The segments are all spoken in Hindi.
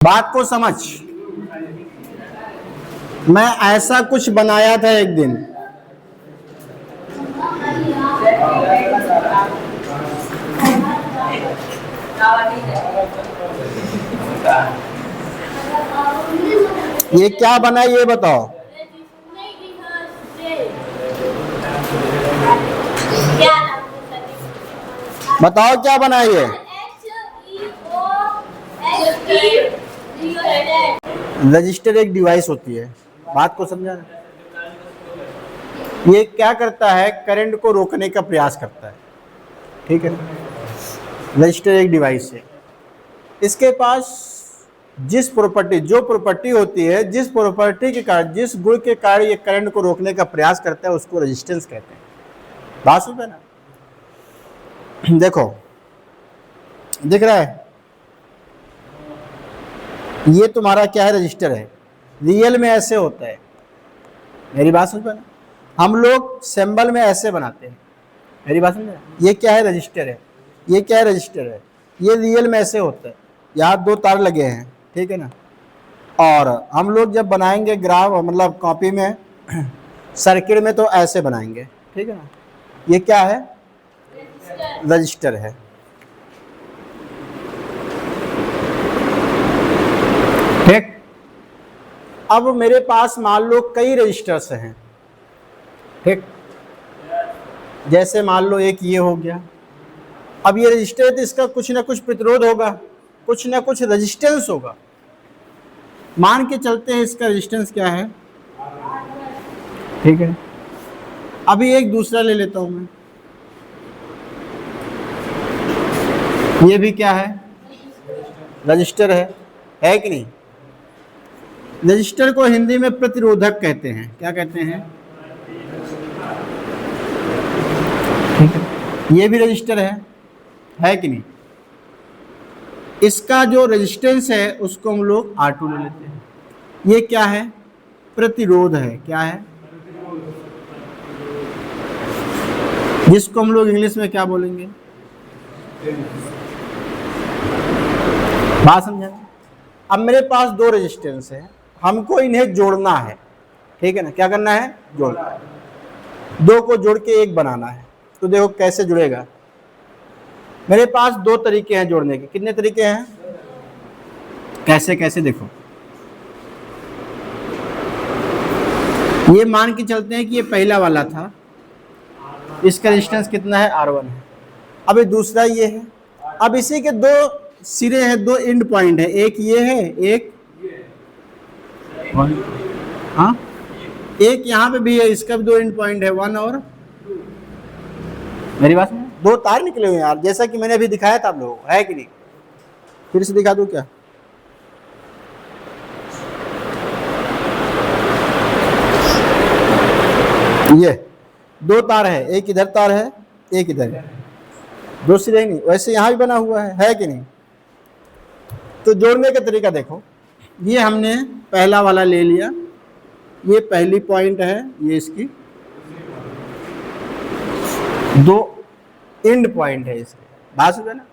बात को समझ। मैं ऐसा कुछ बनाया था एक दिन, ये क्या बना ये बताओ। बताओ क्या बना ये। रजिस्टर एक डिवाइस होती है, बात को समझा। ये क्या करता है, करंट को रोकने का प्रयास करता है, ठीक है। रजिस्टर एक डिवाइस है, इसके पास जिस प्रॉपर्टी जो प्रॉपर्टी होती है, जिस प्रॉपर्टी के कारण, जिस गुण के कारण ये करंट को रोकने का प्रयास करता है, उसको रेजिस्टेंस कहते हैं। बात सुन ना, देखो दिख रहा है, ये तुम्हारा क्या है, रजिस्टर है। रियल में ऐसे होता है, मेरी बात समझ पाना। हम लोग सिंबल में ऐसे बनाते हैं, मेरी बात समझ। ये क्या है, रजिस्टर है। ये क्या है, रजिस्टर है। ये रियल में ऐसे होता है, यहाँ दो तार लगे हैं, ठीक है ना। और हम लोग जब बनाएंगे ग्राफ, मतलब कॉपी में सर्किट में, तो ऐसे बनाएंगे, ठीक है ना। ये क्या है, रजिस्टर है। ठीक, अब मेरे पास मान लो कई रजिस्टर्स हैं, ठीक। जैसे मान लो एक ये हो गया। अब ये रजिस्टर है तो इसका कुछ ना कुछ प्रतिरोध होगा, कुछ ना कुछ रेजिस्टेंस होगा। मान के चलते हैं इसका रेजिस्टेंस क्या है, ठीक है। अभी एक दूसरा ले लेता हूं मैं, ये भी क्या है, रजिस्टर है कि नहीं। रजिस्टर को हिंदी में प्रतिरोधक कहते हैं। क्या कहते हैं, ठीक है। ये भी रजिस्टर है कि नहीं। इसका जो रेजिस्टेंस है उसको हम लोग R2 ले लेते हैं। ये क्या है, प्रतिरोध है। क्या है, जिसको हम लोग इंग्लिश में क्या बोलेंगे, बात समझा। अब मेरे पास दो रेजिस्टेंस है, हमको इन्हें जोड़ना है, ठीक है ना। क्या करना है, जोड़ना है। दो को जोड़ के एक बनाना है। तो देखो कैसे जुड़ेगा। मेरे पास दो तरीके हैं जोड़ने के। कितने तरीके हैं, कैसे कैसे, देखो। ये मान के चलते हैं कि ये पहला वाला था, इसका रेजिस्टेंस कितना है, R1 है। अब ये दूसरा ये है। अब इसी के दो सिरे हैं, दो एंड पॉइंट है, एक ये है, एक हाँ, एक यहाँ पे भी है, इसका भी दो एंड पॉइंट है, 1 और 2। मेरी बात में दो तार निकले हुए हैं यार, जैसा कि मैंने अभी दिखाया था आप लोगों को, है कि नहीं। फिर से दिखा दूं क्या, ये दो तार है, एक इधर तार है, एक इधर है, दो सिरे नहीं। वैसे यहाँ भी बना हुआ है कि नहीं। तो जोड़ने का तरीका देखो, ये हमने पहला वाला ले लिया, ये पहली पॉइंट है, ये इसकी दो एंड पॉइंट है इसके, बात समझे ना।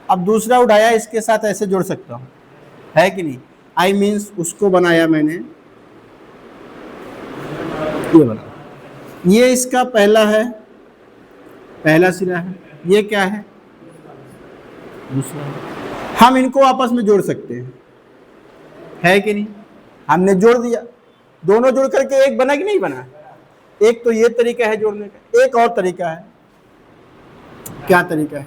अब दूसरा उठाया, इसके साथ ऐसे जोड़ सकता हूँ, है कि नहीं। आई मीन्स उसको बनाया मैंने, ये बना, ये इसका पहला है, पहला सिरा है। ये क्या है, दूसरा। हम इनको आपस में जोड़ सकते हैं, है कि नहीं। हमने जोड़ दिया, दोनों जोड़ करके एक बना कि नहीं बना। एक तो ये तरीका है जोड़ने का, एक और तरीका है। क्या तरीका है,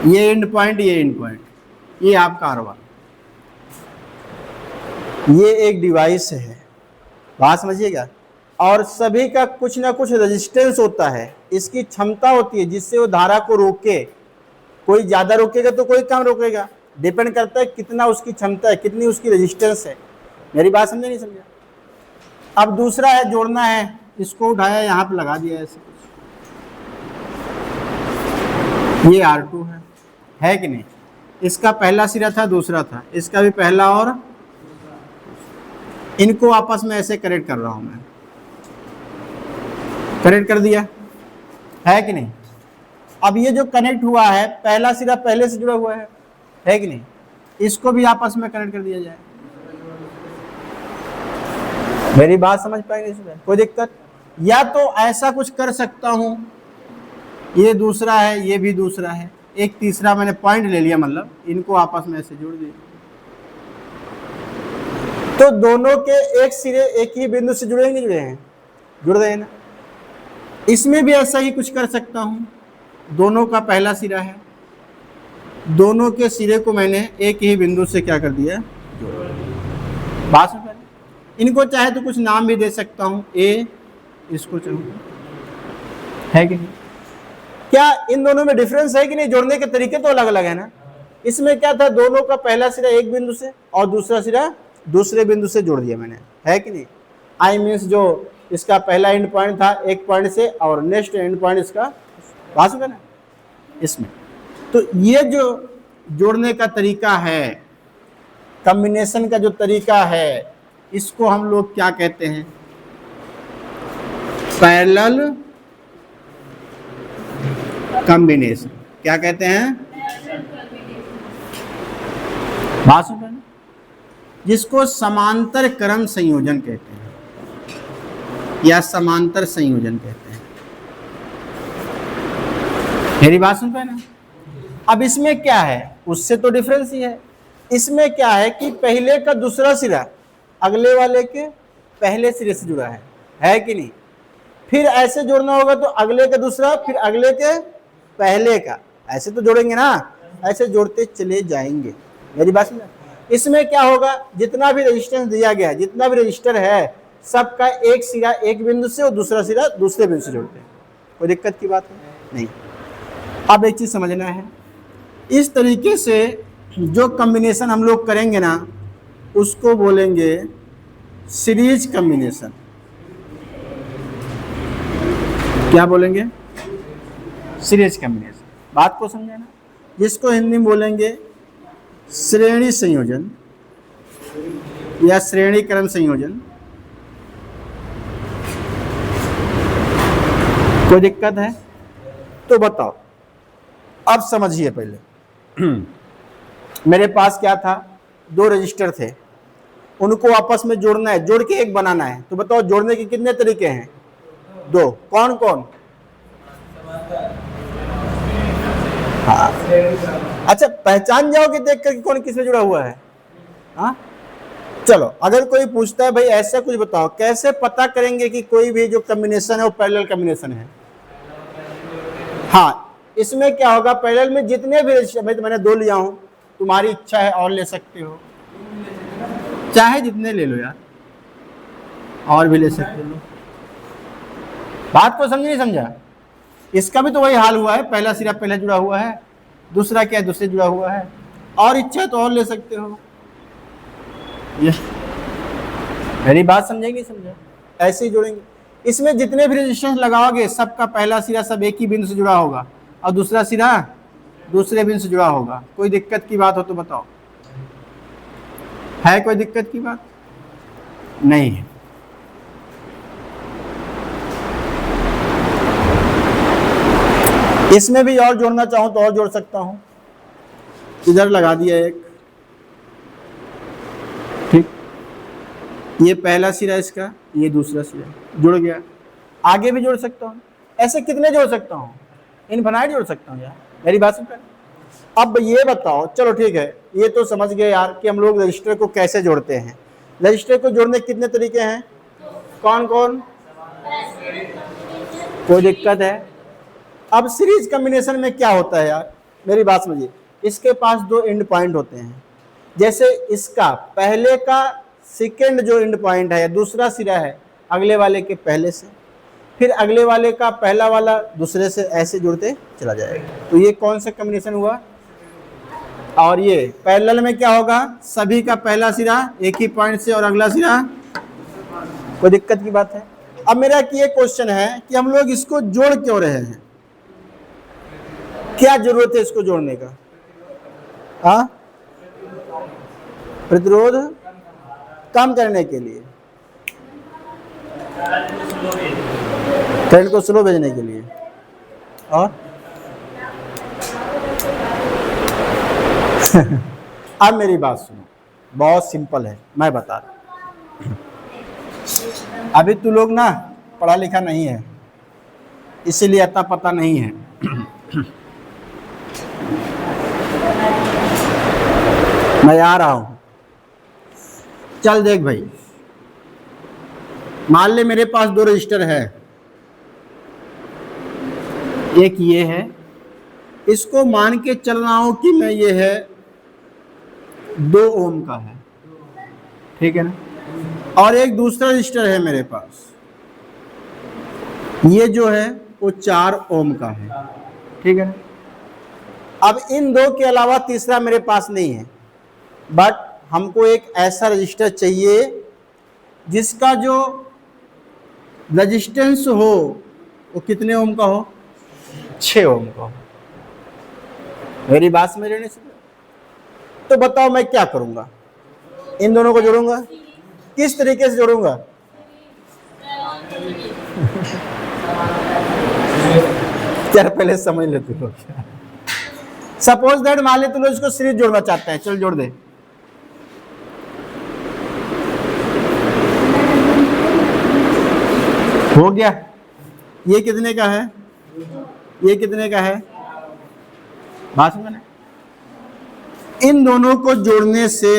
ये एंड पॉइंट, ये एंड पॉइंट, ये आपका R1। ये एक डिवाइस है, बात समझिएगा। और सभी का कुछ ना कुछ रेजिस्टेंस होता है, इसकी क्षमता होती है जिससे वो धारा को रोके। कोई ज्यादा रोकेगा तो कोई कम रोकेगा, डिपेंड करता है कितना उसकी क्षमता है, कितनी उसकी रेजिस्टेंस है। मेरी बात समझे नहीं समझा। अब दूसरा है, जोड़ना है, इसको उठाया, यहाँ पे लगा दिया ऐसे। ये R2 है कि नहीं। इसका पहला सिरा था, दूसरा था, इसका भी पहला, और इनको आपस में ऐसे कनेक्ट कर रहा हूं मैं, कनेक्ट कर दिया, है कि नहीं। अब ये जो कनेक्ट हुआ है पहला सिरा पहले से जुड़ा हुआ है कि नहीं, इसको भी आपस में कनेक्ट कर दिया जाए। मेरी बात समझ पाएंगे इसमें कोई दिक्कत? या तो ऐसा कुछ कर सकता हूं, ये दूसरा है ये भी दूसरा है, एक तीसरा मैंने पॉइंट ले लिया, मतलब इनको आपस में ऐसे जोड़ दिया, तो दोनों के एक सिरे एक ही बिंदु से जुड़े नहीं जुड़े हैं, जुड़ रहे हैं ना। इसमें भी ऐसा ही कुछ कर सकता हूं, दोनों का पहला सिरा है, दोनों के सिरे को मैंने एक ही बिंदु से क्या कर दिया, बात समझ। इनको चाहे तो कुछ नाम भी दे सकता हूं, ए, इसको चाहूँ, है कि नहीं? क्या इन दोनों में डिफरेंस है कि नहीं? जोड़ने के तरीके तो अलग अलग है ना। इसमें क्या था, दोनों का पहला सिरा एक बिंदु से और दूसरा सिरा दूसरे बिंदु से जोड़ दिया मैंने, है कि नहीं? आई मीन्स जो इसका पहला एंड पॉइंट था एक पॉइंट से और नेक्स्ट एंड पॉइंट इसका पास होगा ना इसमें। तो ये जो जोड़ने का तरीका है, कॉम्बिनेशन का जो तरीका है, इसको हम लोग क्या कहते हैं, पैरेलल कॉम्बिनेशन। क्या कहते हैं? बात सुन रहे हैं? जिसको समांतर क्रम संयोजन कहते हैं या समांतर संयोजन कहते हैं। मेरी बात सुन पाए ना? अब इसमें क्या है, उससे तो डिफरेंस ही है। इसमें क्या है कि पहले का दूसरा सिरा अगले वाले के पहले सिरे से जुड़ा है कि नहीं? फिर ऐसे जोड़ना होगा तो अगले का दूसरा फिर अगले के पहले का, ऐसे तो जोड़ेंगे ना, ऐसे जोड़ते चले जाएंगे। मेरी बात समझ? इसमें क्या होगा, जितना भी रेजिस्टेंस दिया गया है, जितना भी रजिस्टर है, सबका एक सिरा एक बिंदु से और दूसरा सिरा दूसरे बिंदु से जोड़ते हैं। कोई दिक्कत की बात है नहीं। अब एक चीज समझना है, इस तरीके से जो कॉम्बिनेशन हम लोग करेंगे ना, उसको बोलेंगे सीरीज कॉम्बिनेशन। क्या बोलेंगे? Series combination. बात को समझे ना? जिसको हिंदी में बोलेंगे श्रेणी संयोजन या श्रेणी क्रम संयोजन। कोई दिक्कत है तो बताओ। अब समझिए पहले मेरे पास क्या था, दो रजिस्टर थे, उनको आपस में जोड़ना है, जोड़ के एक बनाना है। तो बताओ जोड़ने के कितने तरीके हैं? दो। कौन कौन? हाँ, अच्छा पहचान जाओगे देख कर कौन किसमें जुड़ा हुआ है? हाँ चलो, अगर कोई पूछता है भाई ऐसा कुछ बताओ, कैसे पता करेंगे कि कोई भी जो कॉम्बिनेशन है वो पैरेलल कॉम्बिनेशन है? हाँ, इसमें क्या होगा, पैरेलल में जितने भी रजिस्टर, मैंने दो लिया हूं, तुम्हारी इच्छा है और ले सकते हो, चाहे जितने ले लो यार, और भी ले सकते हो। बात को समझ नहीं समझा? इसका भी तो वही हाल हुआ है, पहला सिरा पहले जुड़ा हुआ है, दूसरा क्या है दूसरे जुड़ा हुआ है, और इच्छा तो और ले सकते हो। ये मेरी बात समझेंगे? समझा? ऐसे ही जोड़ेंगे। इसमें जितने भी रेजिस्टेंस लगाओगे सबका पहला सिरा सब एक ही बिंदु से जुड़ा होगा और दूसरा सिरा दूसरे बिंदु से जुड़ा होगा। कोई दिक्कत की बात हो तो बताओ, है कोई दिक्कत की बात? नहीं है। इसमें भी और जोड़ना चाहूं तो और जोड़ सकता हूं, इधर लगा दिया एक, ठीक, ये पहला सिरा इसका, ये दूसरा सिरा जुड़ गया। आगे भी जोड़ सकता हूं। ऐसे कितने जोड़ सकता हूं? इनफिनाइट जोड़ सकता हूं यार। मेरी बात सुन। अब ये बताओ, चलो ठीक है, ये तो समझ गए यार कि हम लोग रजिस्टर को कैसे जोड़ते हैं। रजिस्टर को जोड़ने के कितने तरीके हैं? कौन कौन? कोई दिक्कत है? अब सीरीज कॉम्बिनेशन में क्या होता है यार, मेरी बात समझिए। इसके पास दो एंड पॉइंट होते हैं, जैसे इसका पहले का सेकेंड जो एंड पॉइंट है, दूसरा सिरा है अगले वाले के पहले से, फिर अगले वाले का पहला वाला दूसरे से, ऐसे जुड़ते चला जाएगा। तो ये कौन सा कॉम्बिनेशन हुआ? और ये पैरेलल में क्या होगा, सभी का पहला सिरा एक ही पॉइंट से और अगला सिरा। कोई दिक्कत की बात है? अब मेरा ये क्वेश्चन है कि हम लोग इसको जोड़ क्यों रहे हैं, क्या जरूरत है इसको जोड़ने का? हाँ, प्रतिरोध कम करने के लिए, करंट को स्लो भेजने के लिए, और अब मेरी बात सुनो, बहुत सिंपल है, मैं बता रहा हूं। अभी तू लोग ना पढ़ा लिखा नहीं है, इसीलिए अता पता नहीं है। मैं आ रहा हूं, चल देख भाई, मान ले मेरे पास दो रजिस्टर है, एक ये है, इसको मान के चल रहा हूं कि मैं ये है 2 ओम का है, ठीक है ना, और एक दूसरा रजिस्टर है मेरे पास, ये जो है वो 4 ओम का है, ठीक है ना। अब इन दो के अलावा तीसरा मेरे पास नहीं है, बट हमको एक ऐसा रजिस्टर चाहिए जिसका जो रेजिस्टेंस हो वो कितने ओम का हो, 6 ओम का हो। मेरी बात समझ रहे हैं? तो बताओ मैं क्या करूंगा, इन दोनों को जोड़ूंगा, किस तरीके से जोड़ूंगा? यार पहले समझ ले तू लोग। सपोज दैट मान ले तू लोग इसको सीरीज जोड़ना चाहते हैं, चल जोड़ दे। हो गया, ये कितने का है, ये कितने का है, बात समझना। इन दोनों को जोड़ने से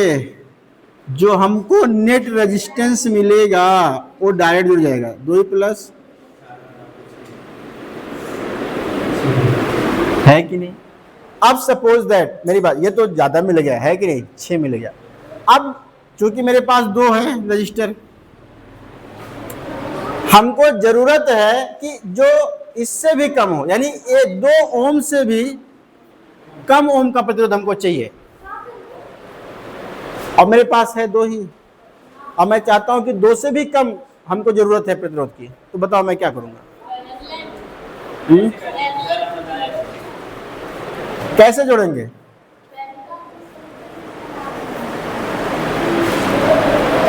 जो हमको नेट रेजिस्टेंस मिलेगा वो डायरेक्ट जुड़ जाएगा, 2 प्लस है कि नहीं। अब सपोज दैट मेरी बात, ये तो ज्यादा मिल गया है कि नहीं, 6 मिल गया। अब चूंकि मेरे पास 2 है रजिस्टर, हमको जरूरत है कि जो इससे भी कम हो, यानी ये 2 ओम से भी कम ओम का प्रतिरोध हमको चाहिए, और मेरे पास है 2 ही, और मैं चाहता हूं कि 2 से भी कम हमको जरूरत है प्रतिरोध की, तो बताओ मैं क्या करूंगा? कैसे जोड़ेंगे?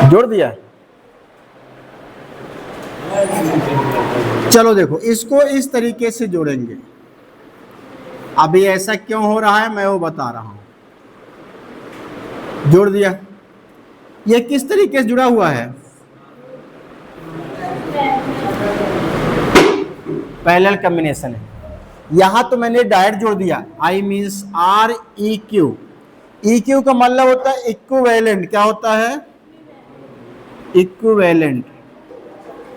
जोड़ दिया, चलो देखो इसको इस तरीके से जोड़ेंगे। अभी ऐसा क्यों हो रहा है मैं वो बता रहा हूं। जोड़ दिया, ये किस तरीके से जुड़ा हुआ है? पैरेलल कॉम्बिनेशन है। यहां तो मैंने डायरेक्ट जोड़ दिया, आई means R E Q. E Q का मतलब होता है इक्विवेलेंट, क्या होता है? इक्विवेलेंट,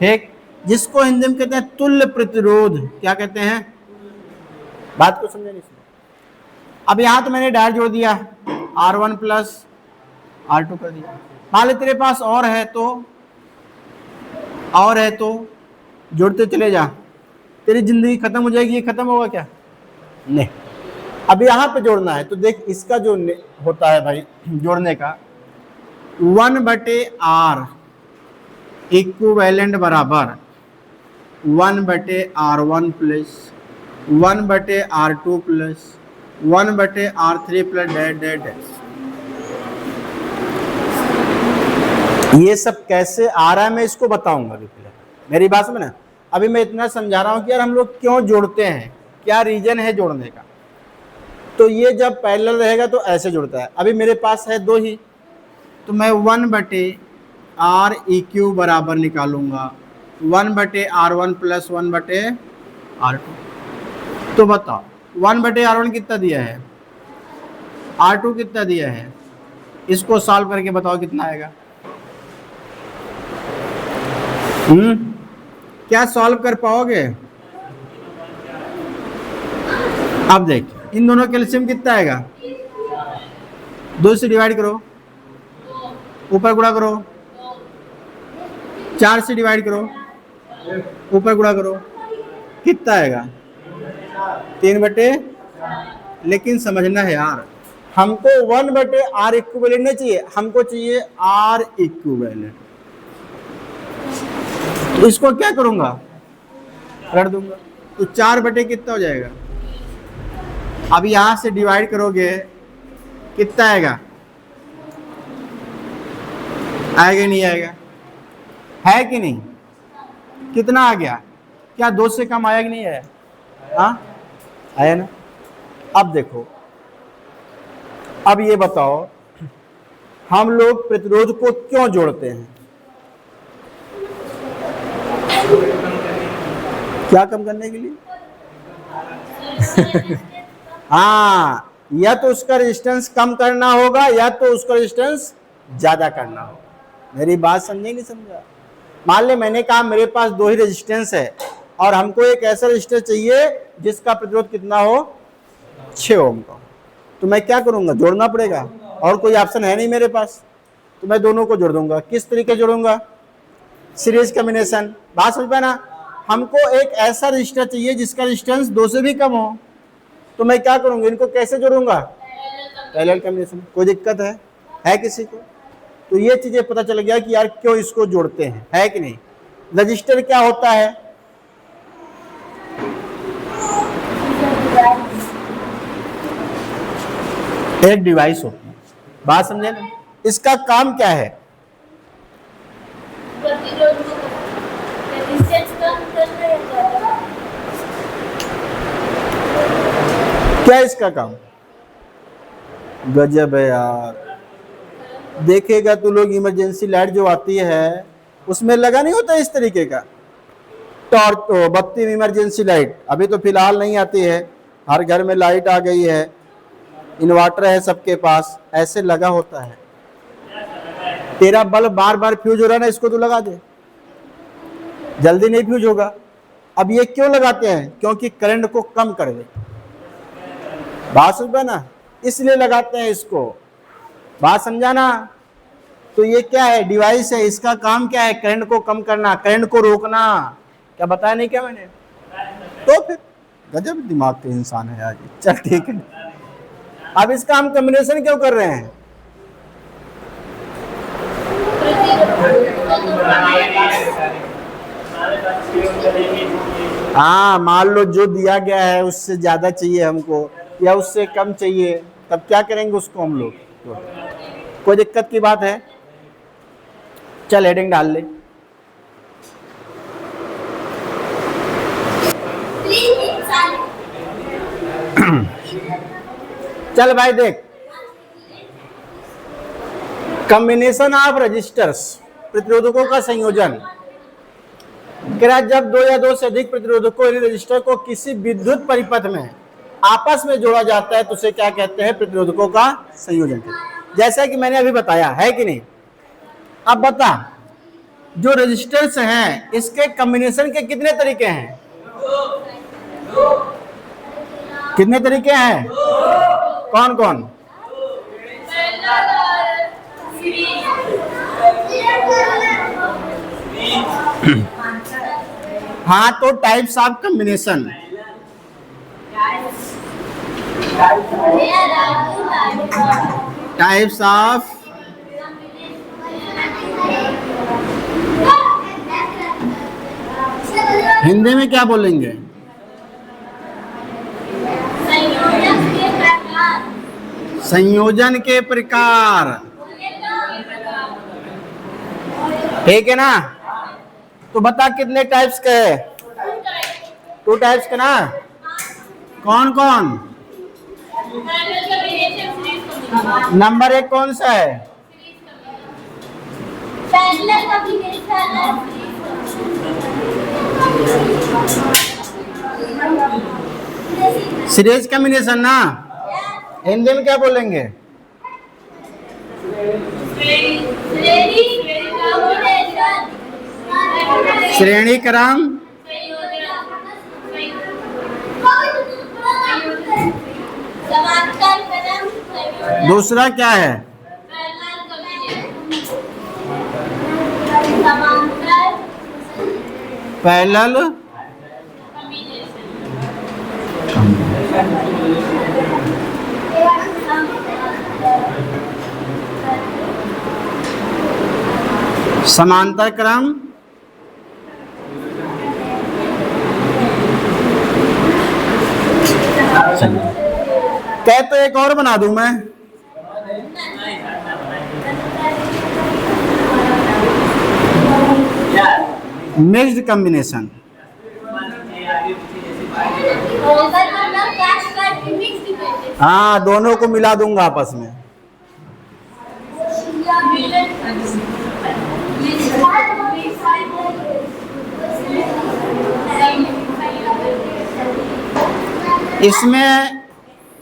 ठीक, जिसको हिंदी में कहते हैं तुल्य प्रतिरोध। क्या कहते हैं? बात को समझे नहीं? अब यहां तो मैंने डायरेक्ट जोड़ दिया, R1 प्लस R2 कर दिया। मान ले तेरे पास और है तो जोड़ते चले जा, तेरी जिंदगी खत्म हो जाएगी। ये खत्म होगा क्या? नहीं। अब यहां पे जोड़ना है तो देख, इसका जो होता है भाई जोड़ने का, 1/R इक्विवेलेंट बराबर 1/R1 plus 1/R2 plus 1/R3 plus dash. ये सब कैसे आ रहा है मैं इसको बताऊंगा अभी। मेरी बात समझ ना, अभी मैं इतना समझा रहा हूं कि यार हम लोग क्यों जोड़ते हैं, क्या रीजन है जोड़ने का। तो ये जब पैरेलल रहेगा तो ऐसे जुड़ता है। अभी मेरे पास है 2 ही, तो मैं 1/R EQ बराबर निकालूंगा 1/R1 प्लस 1/R2। तो बताओ 1/R1 कितना दिया है, R2 कितना दिया है, इसको सॉल्व करके बताओ कितना आएगा। क्या सॉल्व कर पाओगे? अब देख, इन दोनों का एलसीएम कितना आएगा, 2 से डिवाइड करो, ऊपर गुणा करो, 4 से डिवाइड करो, ऊपर गुणा करो, कितना आएगा? 3/। लेकिन समझना है यार, हमको 1/R इक्विवेलेंट नहीं चाहिए, हमको चाहिए R इक्विवेलेंट। तो इसको क्या करूंगा, रख दूंगा, तो 4/। कितना हो जाएगा? अब यहां से डिवाइड करोगे कितना आएगा? आएगा नहीं आएगा? है कि नहीं? कितना आ गया? क्या 2 से कम आया कि नहीं आया? हाँ आया ना। अब देखो अब ये बताओ, हम लोग प्रतिरोध को क्यों जोड़ते हैं? क्या कम करने के लिए? हाँ, या तो उसका रेजिस्टेंस कम करना होगा या तो उसका रेजिस्टेंस ज्यादा करना होगा। मेरी बात समझे नहीं समझा? मान ले मैंने कहा मेरे पास 2 ही रेजिस्टेंस है और हमको एक ऐसा रेजिस्टर चाहिए जिसका प्रतिरोध कितना हो, 6 ओम का। तो मैं क्या करूंगा, जोड़ना पड़ेगा, और कोई ऑप्शन है नहीं मेरे पास, तो मैं दोनों को जोड़ दूंगा। किस तरीके जोड़ूंगा? Series combination. बात समझ पाए ना? हमको एक ऐसा रजिस्टर चाहिए जिसका रेजिस्टेंस 2 से भी कम हो, तो मैं क्या करूंगा, इनको कैसे जोड़ूंगा? Parallel combination. कोई दिक्कत है किसी को? तो ये चीजें पता चल गया कि यार क्यों इसको जोड़ते हैं, है कि नहीं। रजिस्टर क्या होता है? एक डिवाइस होती है। बात समझे ना? इसका काम क्या है? क्या इसका काम? गजब है यार। देखेगा तो लोग इमरजेंसी लाइट जो आती है उसमें लगा नहीं होता इस तरीके का टॉर्च, तो बत्ती में इमरजेंसी लाइट अभी तो फिलहाल नहीं आती है, हर घर में लाइट आ गई है, इन्वर्टर है सबके पास, ऐसे लगा होता है। तेरा बल्ब बार बार फ्यूज हो रहा है ना, इसको तो लगा दे, जल्दी नहीं फ्यूज होगा। अब ये क्यों लगाते हैं? क्योंकि करंट को कम कर दे। बात समझ पाए ना, इसलिए लगाते हैं इसको। बात समझा ना? तो ये क्या है? डिवाइस है। इसका काम क्या है? करंट को कम करना, करंट को रोकना। क्या बताया नहीं क्या मैंने? तो फिर गजब दिमाग के इंसान है यार। चल ठीक है, अब इसका हम कॉम्बिनेशन क्यों कर रहे हैं? हाँ, मान लो जो दिया गया है उससे ज्यादा चाहिए हमको या उससे कम चाहिए, तब क्या करेंगे उसको हम लोग? कोई दिक्कत की बात है? चल हेडिंग डाल ले। चल भाई देख, कॉम्बिनेशन ऑफ रजिस्टर्स, प्रतिरोधकों का संयोजन। जब 2 या 2 से अधिक प्रतिरोधकों रजिस्टर को किसी विद्युत परिपथ में आपस में जोड़ा जाता है तो उसे क्या कहते हैं? प्रतिरोधकों का संयोजन। जैसा कि मैंने अभी बताया, है कि नहीं? अब बता, जो रजिस्टर्स हैं इसके कॉम्बिनेशन के कितने तरीके हैं? कितने तरीके हैं? कौन कौन? हाँ, तो types of combination. Types of Hindi में क्या बोलेंगे? संयोजन के प्रकार। ठीक है ना? तो बता कितने टाइप्स के है? 2 टाइप्स के ना? कौन कौन? नंबर 1 कौन सा है? सीरीज कॉम्बिनेशन ना? हिंदी में क्या बोलेंगे? श्रेणी क्रम। दूसरा क्या है? पैरेलल। समांतर क्रम। कह तो एक और बना दूं मैं। Mixed combination. हाँ, दोनों को मिला दूंगा आपस में। इसमें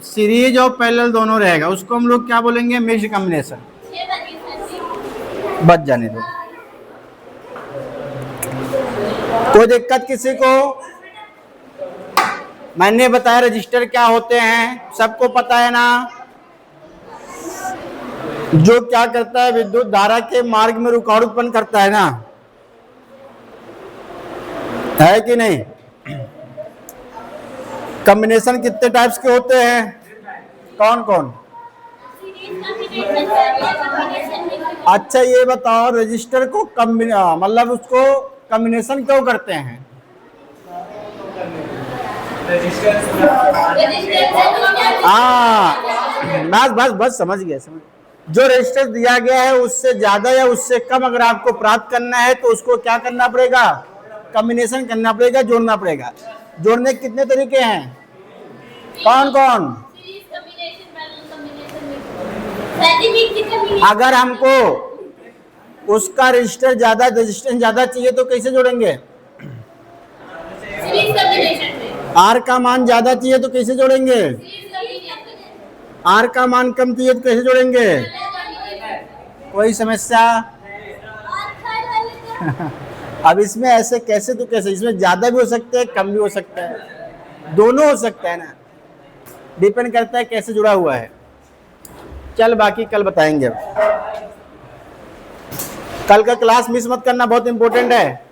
सीरीज और पैरेलल दोनों रहेगा, उसको हम लोग क्या बोलेंगे? Mixed combination. बच जाने दो, कोई दिक्कत किसी को? मैंने बताया रजिस्टर क्या होते हैं, सबको पता है ना? जो क्या करता है, विद्युत धारा के मार्ग में रुकावट उत्पन्न करता है ना, है कि नहीं? कॉम्बिनेशन कितने टाइप्स के होते हैं? कौन कौन? अच्छा ये बताओ, रजिस्टर को मतलब उसको कॉम्बिनेशन क्यों करते हैं? हाँ, बस समझ गया, समझ। जो रजिस्टर दिया गया है उससे ज्यादा या उससे कम अगर आपको प्राप्त करना है तो उसको क्या करना पड़ेगा? कॉम्बिनेशन करना पड़ेगा, जोड़ना पड़ेगा। जोड़ने के कितने तरीके हैं? कौन कौन? अगर हमको उसका रजिस्टर ज्यादा, रेजिस्टेंस ज्यादा चाहिए तो कैसे जोड़ेंगे? आर का मान ज्यादा चाहिए तो कैसे जोड़ेंगे? आर का मान कम चाहिए तो कैसे जोड़ेंगे? कोई समस्या? अब इसमें ऐसे कैसे तो कैसे, इसमें ज्यादा भी हो सकता है, कम भी हो सकता है, दोनों हो सकता है ना, डिपेंड करता है कैसे जुड़ा हुआ है। चल बाकी कल बताएंगे। अब कल का क्लास मिस मत करना, बहुत इंपॉर्टेंट है।